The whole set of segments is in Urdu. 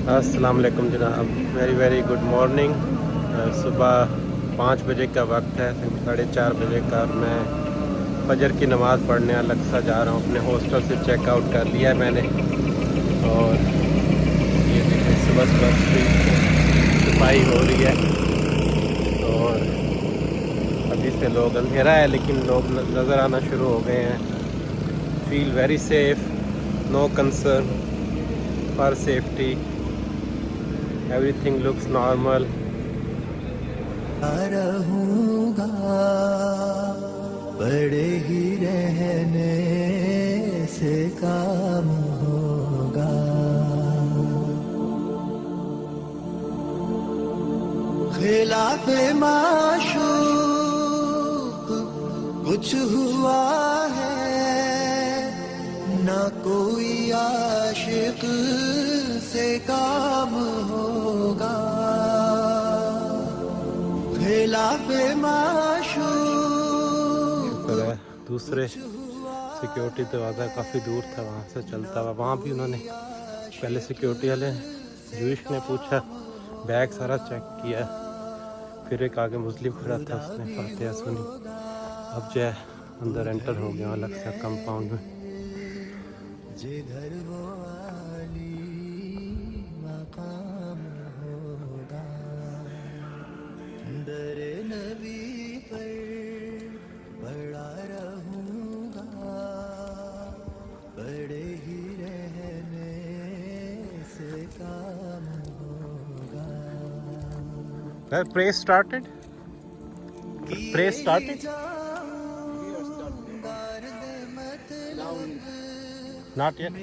السلام علیکم جناب، ویری گڈ مارننگ۔ صبح 5 بجے کا وقت ہے، 4:30 بجے کا۔ میں فجر کی نماز پڑھنے الاقصی جا رہا ہوں۔ اپنے ہاسٹل سے چیک آؤٹ کر لیا ہے میں نے، اور یہ دیکھیں صبح اسٹریٹ صفائی ہو رہی ہے، اور ابھی سے لوگ اندھیرا ہے لیکن لوگ نظر آنا شروع ہو گئے ہیں۔ Feel very safe, no concern for safety, everything looks normal۔ رہوں گا بڑے ہی رہنے سے کام ہوگا، خلاف معشوق کچھ ہوا ہے، نہ کوئی عاشق سے کام ہوگا، خلاف معشوق۔ دوسرے سیکیورٹی دروازہ کافی دور تھا، وہاں سے چلتا ہوا، وہاں بھی انہوں نے پہلے سیکیورٹی والے جوئش نے پوچھا، بیگ سارا چیک کیا، پھر ایک آگے مسلم کھڑا تھا، اس نے فاتحہ سنی، اب جو ہے اندر انٹر ہو گیا الاقصی کمپاؤنڈ میں۔ جدھر وہ عالی مقام ہوگا، در نبی پر بڑا رہوں گا، بڑے ہی رہنے سے کام ہوگا۔ Prayer started? Prayer started? Not yet.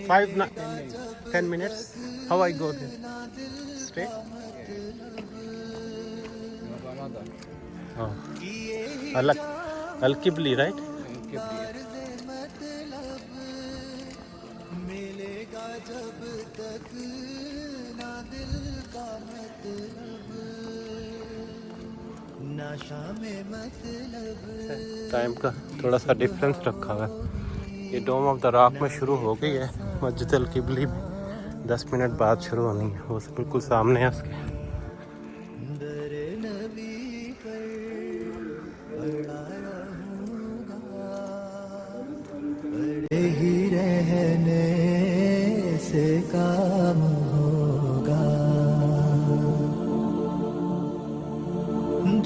10 minutes. How I go there? Straight? Oh. Al-Qibli, right? ملے گا جب تک نہ دل کا مطلب، نہ شام مطلب۔ ٹائم کا تھوڑا سا ڈفرینس رکھا ہوا ہے۔ یہ ڈوم آف دا راک میں شروع ہو گئی ہے، مسجد القبلی میں 10 منٹ بعد شروع ہونی ہے، وہ بالکل سامنے ہے اس کے۔ در نبی پر بڑا رہوں گا، بڑے ہی رہنے سے کام ہوگا،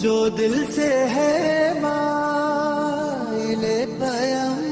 جو دل سے ہے مائل پیغمبر